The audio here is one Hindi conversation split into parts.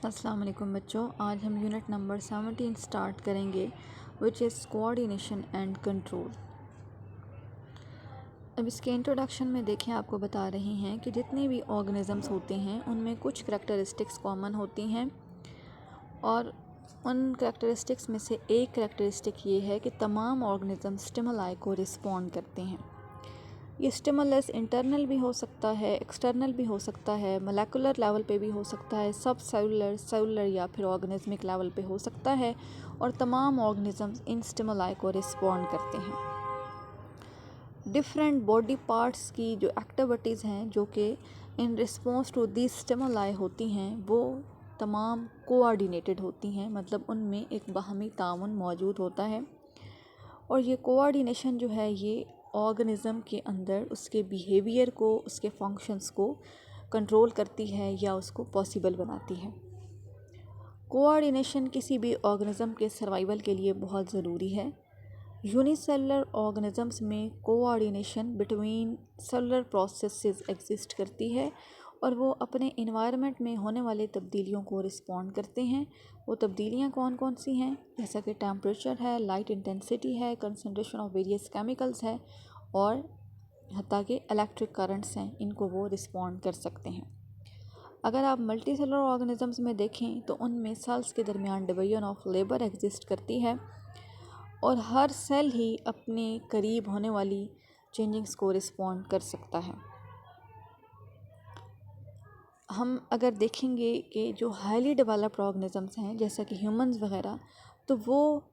अस्सलाम वालेकुम बच्चों, आज हम यूनिट नंबर 17 स्टार्ट करेंगे which is coordination and control. अब इसके इंट्रोडक्शन में देखें, आपको बता रहे हैं कि जितने भी ऑर्गेनिजम्स होते हैं उनमें कुछ करैक्टरिस्टिक्स कॉमन होती हैं और उन करैक्टरिस्टिक्स में से एक करैक्टरिस्टिक ये है कि तमाम ऑर्गेनिज्म स्टिमुलाई को रिस्पॉन्ड करते हैं। ये स्टिमुलस इंटरनल भी हो सकता है, एक्सटर्नल भी हो सकता है, मोलेकुलर लेवल पे भी हो सकता है, सब सेलुलर, सेलुलर या फिर ऑर्गेनिज्मिक लेवल पे हो सकता है और तमाम ऑर्गेनिजम्स इन स्टिमुलाई को रिस्पॉन्ड करते हैं। डिफरेंट बॉडी पार्ट्स की जो एक्टिविटीज़ हैं जो कि in response to this stimuli होती हैं वो तमाम कोऑर्डिनेटेड होती हैं, मतलब उनमें एक बाहमी ताउन मौजूद होता है और ये कोऑर्डिनेशन जो है ये ऑर्गेनिज़म के अंदर उसके बिहेवियर को, उसके फंक्शंस को कंट्रोल करती है या उसको पॉसिबल बनाती है। कोऑर्डिनेशन किसी भी ऑर्गेनिज़म के सर्वाइवल के लिए बहुत ज़रूरी है। यूनिसेलुलर ऑर्गेनिजम्स में coordination between cellular processes exist करती है और वो अपने इन्वायरमेंट में होने वाले तब्दीलियों को रिस्पॉन्ड करते हैं। वो तब्दीलियाँ कौन कौन सी हैं, जैसा कि टेम्परेचर है, लाइट इंटेंसिटी है, कंसंट्रेशन ऑफ वेरियस केमिकल्स है और हत्ता के इलेक्ट्रिक करंट्स हैं, इनको वो रिस्पॉन्ड कर सकते हैं। अगर आप मल्टी सेलुलर ऑर्गेनिजम्स में देखें तो उनमें सेल्स के दरमियान डिवीजन ऑफ लेबर एग्जिस्ट करती है और हर सेल ही अपने करीब होने वाली चेंजिंग्स को रिस्पॉन्ड कर सकता है। हम अगर देखेंगे कि जो हाईली डेवलप्ड ऑर्गेनिजम्स हैं जैसा कि ह्यूमंस वगैरह, तो वो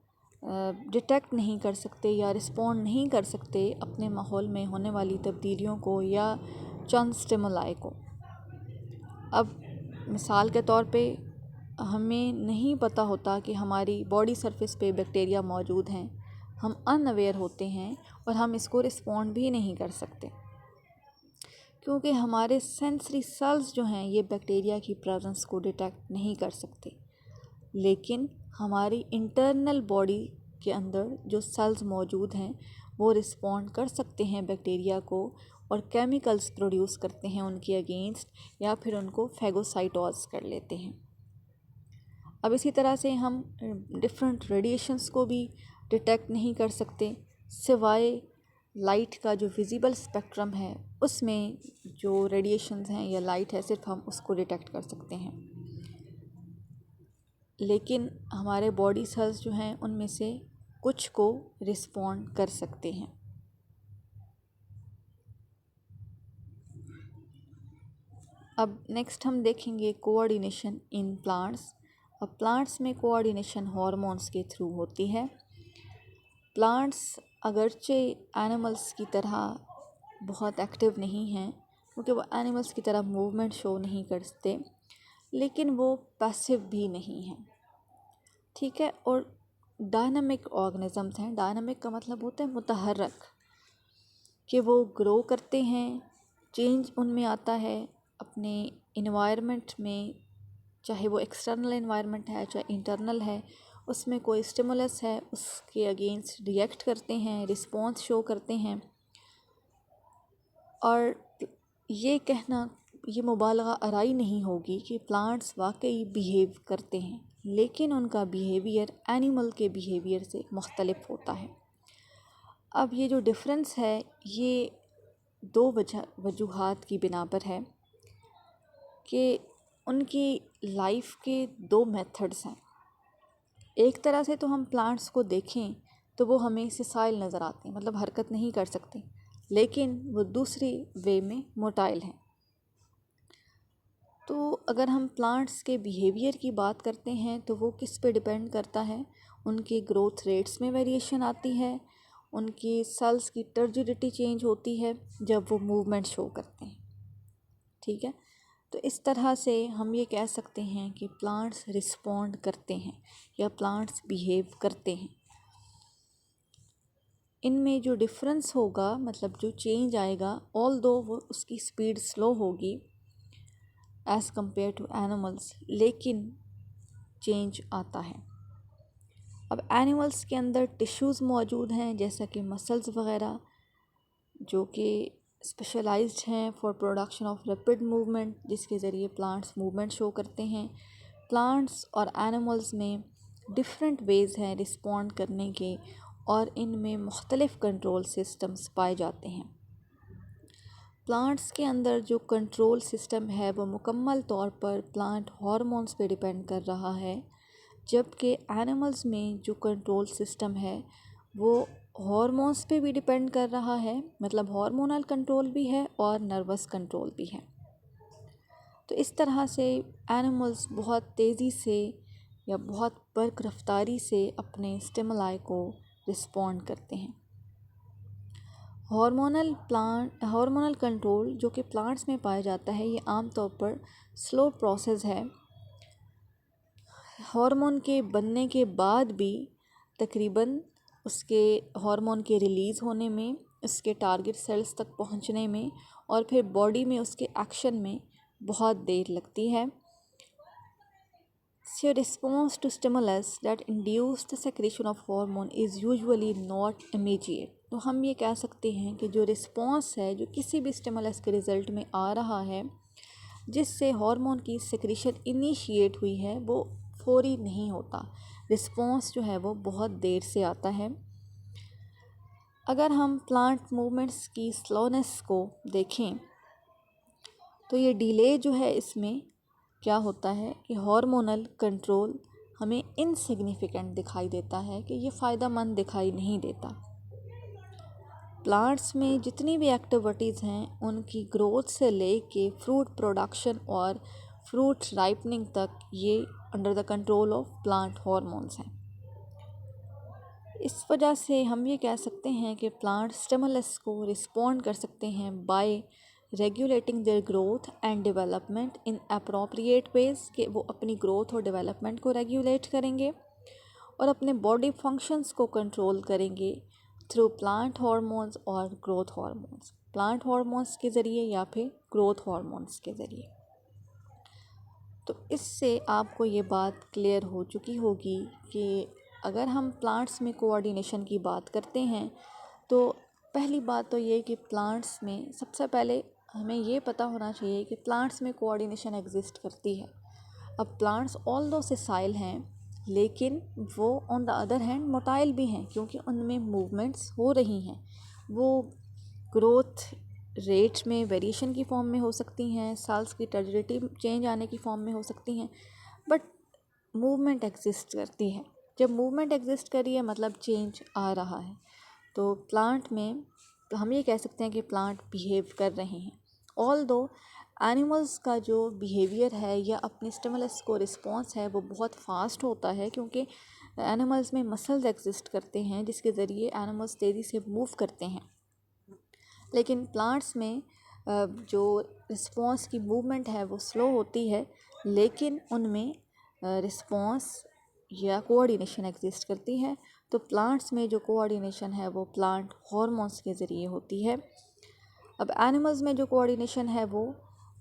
डिटेक्ट नहीं कर सकते या रिस्पॉन्ड नहीं कर सकते अपने माहौल में होने वाली तब्दीलियों को या चंद स्टिमुलाई को। अब मिसाल के तौर पे हमें नहीं पता होता कि हमारी बॉडी सरफेस पे बैक्टीरिया मौजूद हैं, हम अनअवेयर होते हैं और हम इसको रिस्पॉन्ड भी नहीं कर सकते क्योंकि हमारे सेंसरी सेल्स जो हैं ये बैक्टीरिया की प्रेजेंस को डिटेक्ट नहीं कर सकते। लेकिन हमारी इंटरनल बॉडी के अंदर जो सेल्स मौजूद हैं वो रिस्पॉन्ड कर सकते हैं बैक्टीरिया को और केमिकल्स प्रोड्यूस करते हैं उनके अगेंस्ट या फिर उनको फैगोसाइटोज कर लेते हैं। अब इसी तरह से हम डिफरेंट रेडिएशंस को भी डिटेक्ट नहीं कर सकते सिवाय लाइट का जो विजिबल स्पेक्ट्रम है उसमें जो रेडिएशंस हैं या लाइट है सिर्फ हम उसको डिटेक्ट कर सकते हैं। लेकिन हमारे बॉडी सेल्स जो हैं उनमें से कुछ को रिस्पॉन्ड कर सकते हैं। अब नेक्स्ट हम देखेंगे कोऑर्डिनेशन इन प्लांट्स। अब प्लांट्स में कोऑर्डिनेशन हार्मोन्स के थ्रू होती है। प्लांट्स अगरचे एनिमल्स की तरह बहुत एक्टिव नहीं हैं क्योंकि वो एनिमल्स की तरह मूवमेंट शो नहीं करते, लेकिन वो पैसिव भी नहीं हैं, ठीक है। और डायनामिक ऑर्गेनिजम्स हैं। डायनामिक का मतलब होता है मुतहर्रक, कि वो ग्रो करते हैं, चेंज उनमें आता है अपने इन्वायरमेंट में, चाहे वो एक्सटर्नल इन्वायरमेंट है चाहे इंटरनल है, उसमें कोई स्टिमुलस है उसके अगेंस्ट रिएक्ट करते हैं, रिस्पॉन्स शो करते हैं। और ये कहना ये मुबालगा आराई नहीं होगी कि प्लांट्स वाकई बिहेव करते हैं, लेकिन उनका बिहेवियर एनिमल के बिहेवियर से मुख्तलिफ होता है। अब ये जो डिफरेंस है ये दो वजूहात की बिना पर है कि उनकी लाइफ के दो मेथड्स हैं। एक तरह से तो हम प्लांट्स को देखें तो वो हमें सिसाइल नज़र आते हैं, मतलब हरकत नहीं कर सकते, लेकिन वो दूसरी वे में मोटाइल हैं। तो अगर हम प्लांट्स के बिहेवियर की बात करते हैं तो वो किस पे डिपेंड करता है, उनके ग्रोथ रेट्स में वेरिएशन आती है, उनकी सेल्स की टर्जिडिटी चेंज होती है जब वो मूवमेंट शो करते हैं, ठीक है। तो इस तरह से हम ये कह सकते हैं कि प्लांट्स रिस्पॉन्ड करते हैं या प्लांट्स बिहेव करते हैं। इनमें जो डिफरेंस होगा, मतलब जो चेंज आएगा, ऑल दो वो उसकी स्पीड स्लो होगी एज़ कम्पेयर टू एनिमल्स, लेकिन चेंज आता है। अब एनिमल्स के अंदर टिश्यूज़ मौजूद हैं जैसा कि मसल्स वगैरह, जो कि स्पेशलाइज्ड हैं for production of rapid movement, जिसके ज़रिए प्लांट्स मूवमेंट शो करते हैं। प्लांट्स और एनिमल्स में डिफरेंट वेज़ हैं रिस्पॉन्ड करने के और इनमें मुख्तलिफ़ कंट्रोल सिस्टम्स पाए जाते हैं। प्लांट्स के अंदर जो कंट्रोल सिस्टम है वो मुकम्मल तौर पर प्लांट हार्मोन्स पे डिपेंड कर रहा है, जबकि एनिमल्स में जो कंट्रोल सिस्टम है वो हार्मोन्स पे भी डिपेंड कर रहा है, मतलब हार्मोनल कंट्रोल भी है और नर्वस कंट्रोल भी है। तो इस तरह से एनिमल्स बहुत तेज़ी से या बहुत बर्क रफ्तारी से अपने स्टिमुलाई को रिस्पॉन्ड करते हैं। हार्मोनल कंट्रोल जो कि प्लांट्स में पाया जाता है, ये आमतौर पर स्लो प्रोसेस है। हार्मोन के बनने के बाद भी तकरीबन उसके हार्मोन के रिलीज़ होने में, उसके टारगेट सेल्स तक पहुंचने में और फिर बॉडी में उसके एक्शन में बहुत देर लगती है। So response to stimulus that induce the secretion of hormone is usually not immediate। तो हम ये कह सकते हैं कि जो रिस्पॉन्स है, जो किसी भी स्टिमुलस के रिज़ल्ट में आ रहा है जिससे हार्मोन की सिक्रीशन इनिशिएट हुई है, वो फौरी नहीं होता। रिस्पॉन्स जो है वो बहुत देर से आता है। अगर हम प्लांट मूवमेंट्स की स्लोनेस को देखें तो ये डिले जो है, इसमें क्या होता है कि हार्मोनल कंट्रोल हमें इनसिग्निफिकेंट दिखाई देता है, कि ये फ़ायदेमंद दिखाई नहीं देता। प्लांट्स में जितनी भी एक्टिविटीज़ हैं उनकी ग्रोथ से लेके फ्रूट प्रोडक्शन और फ्रूट राइपनिंग तक ये under the control of plant hormones हैं। इस वजह से हम ये कह सकते हैं कि प्लांट स्टिमुलस को रिस्पॉन्ड कर सकते हैं by regulating their growth and development in appropriate ways, कि वो अपनी ग्रोथ और डेवलपमेंट को रेगुलेट करेंगे और अपने बॉडी फंक्शंस को कंट्रोल करेंगे थ्रू प्लांट हार्मोन्स और ग्रोथ हार्मोन्स, प्लांट हार्मोन्स के ज़रिए या फिर ग्रोथ हार्मोन्स के ज़रिए। तो इससे आपको ये बात क्लियर हो चुकी होगी कि अगर हम प्लांट्स में कोऑर्डिनेशन की बात करते हैं तो पहली बात तो ये कि प्लांट्स में सबसे पहले हमें ये पता होना चाहिए कि प्लांट्स में कोऑर्डिनेशन एग्जिस्ट करती है। अब प्लांट्स ऑल दो सेसाइल हैं, लेकिन वो on the other hand motile भी हैं, क्योंकि उनमें मूवमेंट्स हो रही हैं। वो ग्रोथ रेट में वेरिएशन की फॉर्म में हो सकती हैं, सेल्स की टर्जिडिटी चेंज आने की फॉर्म में हो सकती हैं, बट मूवमेंट एग्जिस्ट करती है। जब मूवमेंट एग्जिस्ट कर रही है मतलब चेंज आ रहा है। तो प्लांट में तो हम ये कह सकते हैं कि प्लांट बिहेव कर रहे हैं। ऑल दो एनिमल्स का जो बिहेवियर है या अपने स्टिमुलस को रिस्पॉन्स है वो बहुत फास्ट होता है, क्योंकि एनिमल्स में मसल्स एग्जिस्ट करते हैं जिसके ज़रिए एनिमल्स तेज़ी से मूव करते हैं। लेकिन प्लांट्स में जो रिस्पॉन्स की मूवमेंट है वो स्लो होती है, लेकिन उनमें रिस्पॉन्स या कोऑर्डिनेशन एग्जिस्ट करती है। तो प्लांट्स में जो कोऑर्डिनेशन है वो प्लांट हार्मोन्स के ज़रिए होती है। अब एनिमल्स में जो कोऑर्डिनेशन है वो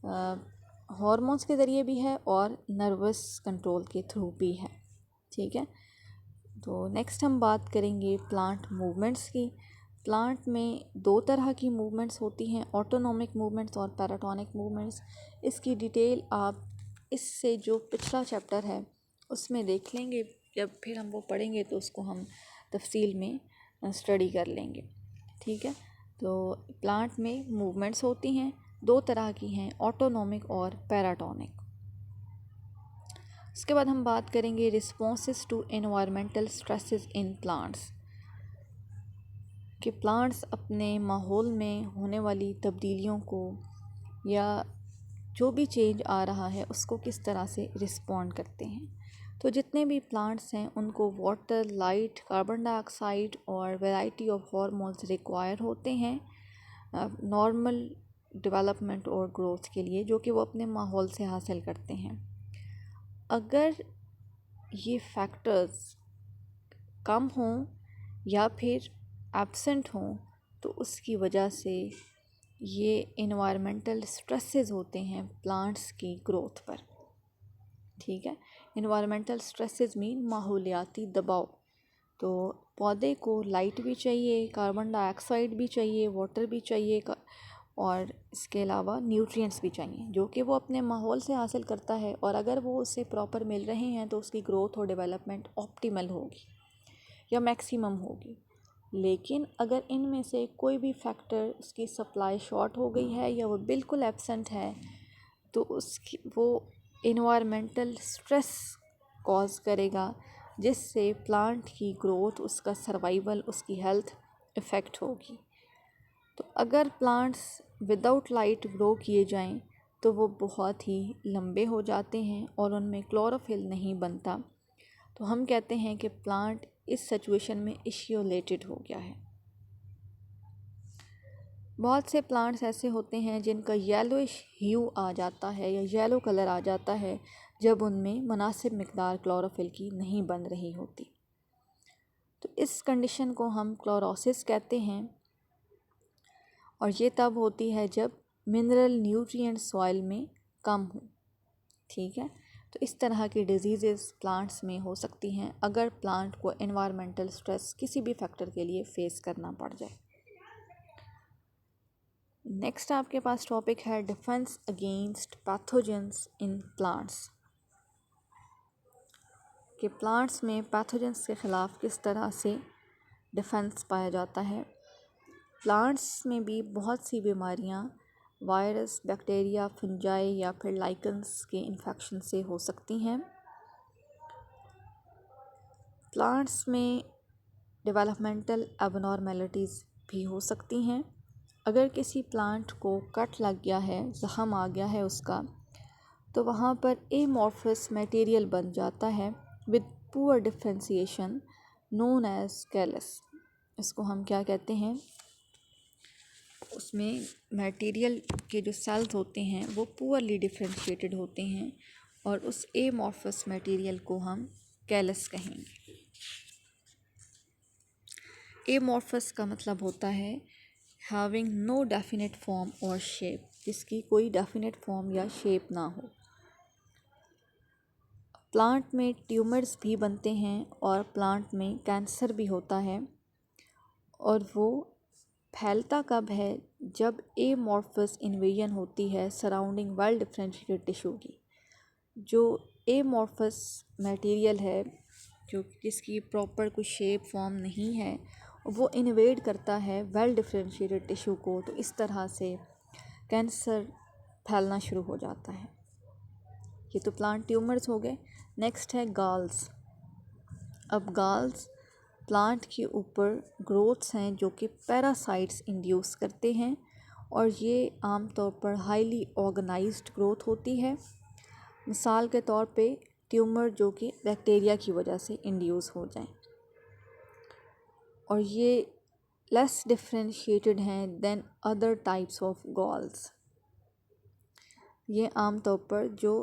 हार्मोन्स के ज़रिए भी है और नर्वस कंट्रोल के थ्रू भी है। ठीक है, तो नेक्स्ट हम बात करेंगे प्लांट मूवमेंट्स की। प्लांट में दो तरह की मूवमेंट्स होती हैं, ऑटोनॉमिक मूवमेंट्स और पैराटोनिक मूवमेंट्स। इसकी डिटेल आप इससे जो पिछला चैप्टर है उसमें देख लेंगे, जब फिर हम वो पढ़ेंगे तो उसको हम तफसील में स्टडी कर लेंगे। ठीक है, तो प्लांट में मूवमेंट्स होती हैं, दो तरह की हैं, ऑटोनॉमिक और पैराटोनिक। उसके बाद हम बात करेंगे responses to environmental stresses in plants, कि प्लांट्स अपने माहौल में होने वाली तब्दीलियों को या जो भी चेंज आ रहा है उसको किस तरह से रिस्पॉन्ड करते हैं। तो जितने भी प्लांट्स हैं उनको वाटर, लाइट, कार्बन डाइऑक्साइड और वैरायटी ऑफ हार्मोन्स रिक्वायर होते हैं नॉर्मल डेवलपमेंट और ग्रोथ के लिए, जो कि वो अपने माहौल से हासिल करते हैं। अगर ये फैक्टर्स कम हों या फिर एब्सेंट हों तो उसकी वजह से ये इन्वायरमेंटल स्ट्रेसेस होते हैं प्लांट्स की ग्रोथ पर। ठीक है, इन्वायरमेंटल स्ट्रेसेस मीन माहौलियाती दबाव। तो पौधे को लाइट भी चाहिए, कार्बन डाइऑक्साइड भी चाहिए, वाटर भी चाहिए और इसके अलावा न्यूट्रिएंट्स भी चाहिए जो कि वो अपने माहौल से हासिल करता है, और अगर वो उसे प्रॉपर मिल रहे हैं तो उसकी ग्रोथ और डेवलपमेंट ऑप्टिमल होगी या मैक्सिमम होगी। लेकिन अगर इनमें से कोई भी फैक्टर उसकी सप्लाई शॉर्ट हो गई है या वो बिल्कुल एब्सेंट है तो उसकी वो इन्वायरमेंटल स्ट्रेस कॉज करेगा, जिससे प्लांट की ग्रोथ, उसका सर्वाइवल, उसकी हेल्थ इफ़ेक्ट होगी। तो अगर प्लांट्स विदाउट लाइट ग्रो किए जाएं तो वो बहुत ही लंबे हो जाते हैं और उनमें क्लोरोफिल नहीं बनता। तो हम कहते हैं कि प्लांट इस सिचुएशन में इश्योलेटेड हो गया है। बहुत से प्लांट्स ऐसे होते हैं जिनका येलोइश ह्यू आ जाता है या येलो कलर आ जाता है जब उनमें मुनासिब मिकदार क्लोरोफिल की नहीं बन रही होती। तो इस कंडीशन को हम क्लोरोसिस कहते हैं, और ये तब होती है जब मिनरल न्यूट्रिएंट सॉइल में कम हो। ठीक है, तो इस तरह की डिजीज़ेस प्लांट्स में हो सकती हैं अगर प्लांट को एनवायरमेंटल स्ट्रेस किसी भी फैक्टर के लिए फेस करना पड़ जाए। नेक्स्ट आपके पास टॉपिक है डिफेंस अगेंस्ट पैथोजेंस इन प्लांट्स, कि प्लांट्स में पैथोजेंस के ख़िलाफ़ किस तरह से डिफेंस पाया जाता है। प्लांट्स में भी बहुत सी बीमारियां वायरस, बैक्टीरिया, फंजाई या फिर लाइकन्स के इन्फेक्शन से हो सकती हैं। प्लांट्स में डेवलपमेंटल एबनॉर्मेलिटीज़ भी हो सकती हैं। अगर किसी प्लांट को कट लग गया है, ज़ख़म आ गया है उसका, तो वहाँ पर एमॉर्फस मटेरियल बन जाता है with poor differentiation known as callus. इसको हम क्या कहते हैं, उसमें मटेरियल के जो सेल्स होते हैं वो पुअरली डिफ्रेंशिएटेड होते हैं और उस एमॉर्फस मटेरियल को हम कैलस कहेंगे। एमॉर्फस का मतलब होता है हैविंग नो डेफिनेट फॉर्म और शेप, जिसकी कोई डेफिनेट फॉर्म या शेप ना हो। प्लांट में ट्यूमर्स भी बनते हैं और प्लांट में कैंसर भी होता है, और वो फैलता कब है, जब एमॉर्फस इन्वेजन होती है सराउंडिंग वेल डिफ्रेंशिएटेड टिश्यू की। जो एमॉर्फस मटेरियल है जो जिसकी प्रॉपर कोई शेप फॉर्म नहीं है, वो इन्वेड करता है वेल डिफ्रेंशिएटेड टिश्यू को, तो इस तरह से कैंसर फैलना शुरू हो जाता है। ये तो प्लांट ट्यूमर्स हो गए। नेक्स्ट है गाल्स। अब गाल्स प्लांट के ऊपर ग्रोथ्स हैं जो कि पैरासाइट्स इंड्यूस करते हैं, और ये आमतौर पर हाईली ऑर्गेनाइज्ड ग्रोथ होती है। मिसाल के तौर पे ट्यूमर जो कि बैक्टीरिया की वजह से इंड्यूस हो जाएं, और ये लेस डिफ्रेंशिएटेड हैं than other types of galls. ये आमतौर पर जो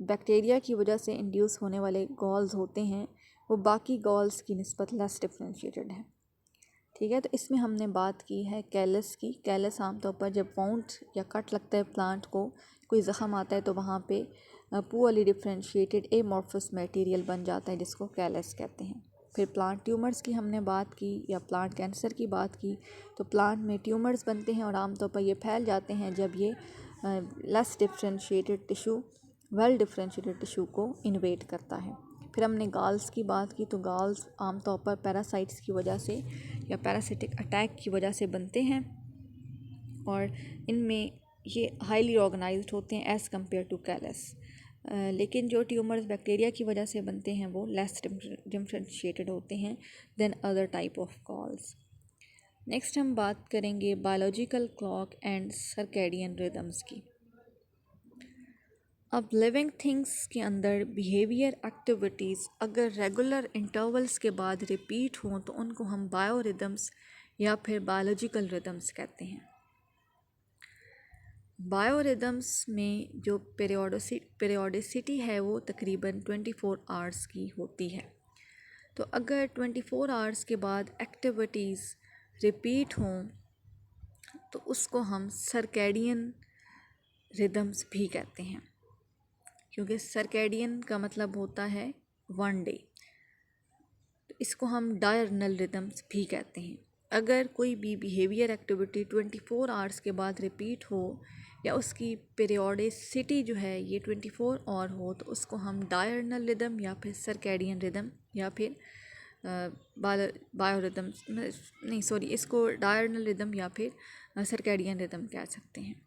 बैक्टीरिया की वजह से इंड्यूस होने वाले गॉल्स होते हैं वो बाकी गॉल्स की निस्बत लेस डिफ्रेंशिएटेड है। ठीक है, तो इसमें हमने बात की है कैलस की। कैलस आमतौर पर जब वाउंड या कट लगता है प्लांट को, कोई ज़ख़म आता है, तो वहाँ पे पुअरली डिफ्रेंशिएटेड एमॉर्फस मटेरियल बन जाता है जिसको कैलस कहते हैं। फिर प्लांट ट्यूमर्स की हमने बात की या प्लांट कैंसर की बात की। तो प्लांट में ट्यूमर्स बनते हैं और आमतौर पर ये फैल जाते हैं जब ये less differentiated tissue well differentiated tissue को इन्वेड करता है। फिर हमने गाल्स की बात की, तो गाल्स आमतौर पर पैरासाइट्स की वजह से या पैरासिटिक अटैक की वजह से बनते हैं, और इनमें ये हाईली ऑर्गेनाइज्ड होते हैं एज़ कम्पेयर टू कैलस। लेकिन जो ट्यूमर्स बैक्टीरिया की वजह से बनते हैं वो लेस डिफ्रेंशिएटेड होते हैं than other type of galls. Next हम बात करेंगे biological clock and circadian rhythms की। अब लिविंग थिंग्स के अंदर बिहेवियर एक्टिविटीज़ अगर रेगुलर इंटरवल्स के बाद रिपीट हों तो उनको हम बायो रिदम्स या फिर बायोलॉजिकल रिदम्स कहते हैं। बायो रिदम्स में जो पीरियोडिसिटी है वो तकरीबन 24 आवर्स की होती है। तो अगर 24 आवर्स के बाद एक्टिविटीज़ रिपीट हों तो उसको हम सर्कैडियन रिदम्स भी कहते हैं, क्योंकि सर्कैडियन का मतलब होता है 1 डे। तो इसको हम डायर्नल रिदम्स भी कहते हैं। अगर कोई भी बिहेवियर एक्टिविटी 24 आवर्स के बाद रिपीट हो या उसकी पीरियोडिसिटी जो है ये 24 और हो तो उसको हम डायर्नल रिदम या फिर सर्कैडियन रिदम या फिर बायोरिदम नहीं सॉरी इसको डायर्नल रिदम या फिर सर्कैडियन रिदम कह सकते हैं।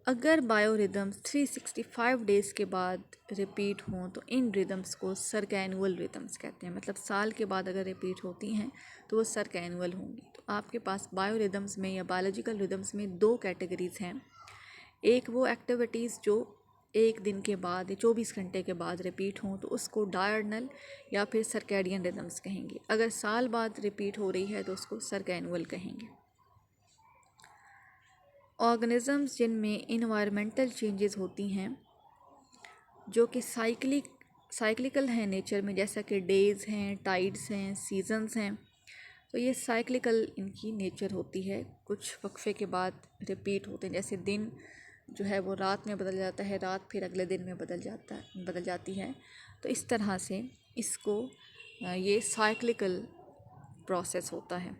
अगर बायोरिदम्स 365 डेज़ के बाद रिपीट हों तो इन रिदम्स को सर्कैनुअल रिदम्स कहते हैं, मतलब साल के बाद अगर रिपीट होती हैं तो वो सर्कैनुअल होंगी। तो आपके पास बायोरिदम्स में या बायोलॉजिकल रिदम्स में दो कैटेगरीज़ हैं। एक वो एक्टिविटीज़ जो एक दिन के बाद या 24 घंटे के बाद रिपीट हों तो उसको डायर्नल या फिर सर्कैडियन रिदम्स कहेंगे। अगर साल बाद रिपीट हो रही है तो उसको सर्कैनुअल कहेंगे। ऑर्गेनिज़म्स जिनमें इन्वायरमेंटल चेंजेस होती हैं जो कि साइक्लिकल हैं नेचर में, जैसा कि डेज़ हैं, टाइड्स हैं, सीजन्स हैं, तो ये साइक्लिकल इनकी नेचर होती है, कुछ वक्फे के बाद रिपीट होते हैं। जैसे दिन जो है वो रात में बदल जाता है, रात फिर अगले दिन में बदल जाती है। तो इस तरह से इसको ये साइक्लिकल प्रोसेस होता है।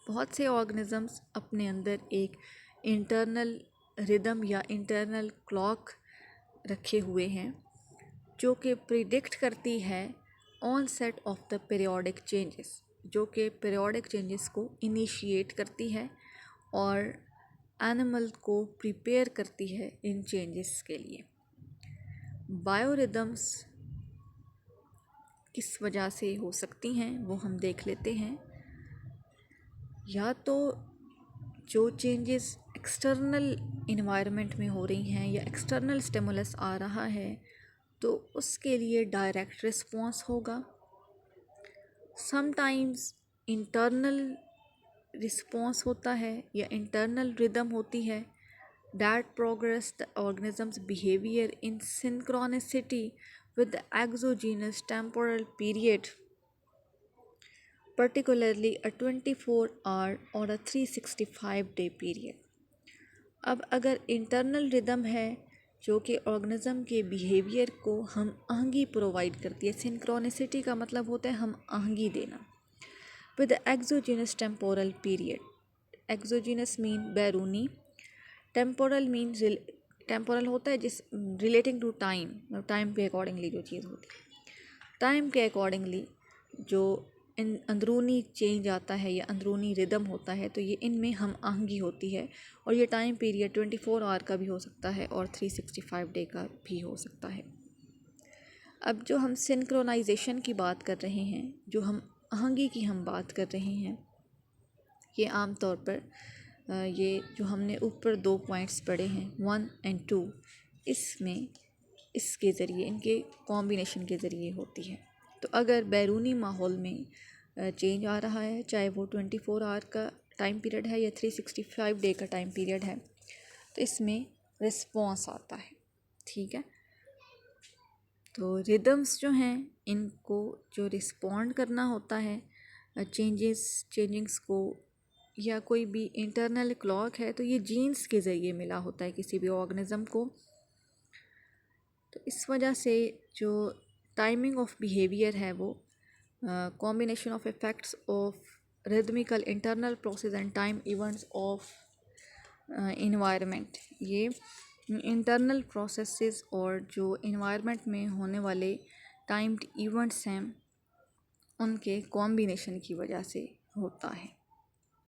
बहुत से ऑर्गेनिज़म्स अपने अंदर एक इंटरनल रिदम या इंटरनल क्लॉक रखे हुए हैं जो कि प्रिडिक्ट करती है onset of the periodic changes, जो कि पीरियोडिक चेंजेस को इनिशिएट करती है और एनिमल को प्रिपेयर करती है इन चेंजेस के लिए। बायोरिदम्स किस वजह से हो सकती हैं वो हम देख लेते हैं। या तो जो चेंजेस एक्सटर्नल इन्वायरमेंट में हो रही हैं या एक्सटर्नल स्टिमुलस आ रहा है तो उसके लिए डायरेक्ट रिस्पॉन्स होगा। समटाइम्स इंटरनल रिस्पॉन्स होता है या इंटरनल रिदम होती है that progress the organisms behaviour in synchronicity with the exogenous temporal period, particularly a 24-hour और a 365-day period। अब अगर इंटरनल रिदम है जो कि ऑर्गेनिज़म के बिहेवियर को हम आहंगी प्रोवाइड करती है, सिंक्रोनिसिटी का मतलब होता है हम आहंगी देना, with exogenous temporal period, exogenous mean बैरूनी, टेम्पोरल मीन टेम्पोरल होता है जिस रिलेटिंग टू टाइम, टाइम के अकॉर्डिंगली जो चीज़ होती है, टाइम के अकॉर्डिंगली जो अंदरूनी चेंज आता है या अंदरूनी रिदम होता है तो ये इनमें हम आहंगी होती है। और ये टाइम पीरियड 24 आवर का भी हो सकता है और 365 डे का भी हो सकता है। अब जो हम सिंक्रोनाइजेशन की बात कर रहे हैं, जो हम आहंगी की हम बात कर रहे हैं, ये आम तौर पर ये जो हमने ऊपर दो पॉइंट्स पढ़े हैं 1 और 2, इसमें इसके ज़रिए, इनके कॉम्बिनेशन के ज़रिए होती है। तो अगर बैरूनी माहौल में चेंज आ रहा है, चाहे वो 24 आवर का टाइम पीरियड है या 365 डे का टाइम पीरियड है, तो इसमें रिस्पॉन्स आता है। ठीक है, तो रिदम्स जो हैं इनको जो रिस्पॉन्ड करना होता है चेंजिंग्स को, या कोई भी इंटरनल क्लॉक है तो ये जीन्स के ज़रिए मिला होता है किसी भी ऑर्गेनिज़म को। तो इस वजह से जो टाइमिंग ऑफ बिहेवियर है वो combination of effects of rhythmical internal process and time events of environment, ये इंटरनल प्रोसेसेस और जो इन्वायरमेंट में होने वाले टाइम्ड इवेंट्स हैं उनके कॉम्बिनेशन की वजह से होता है।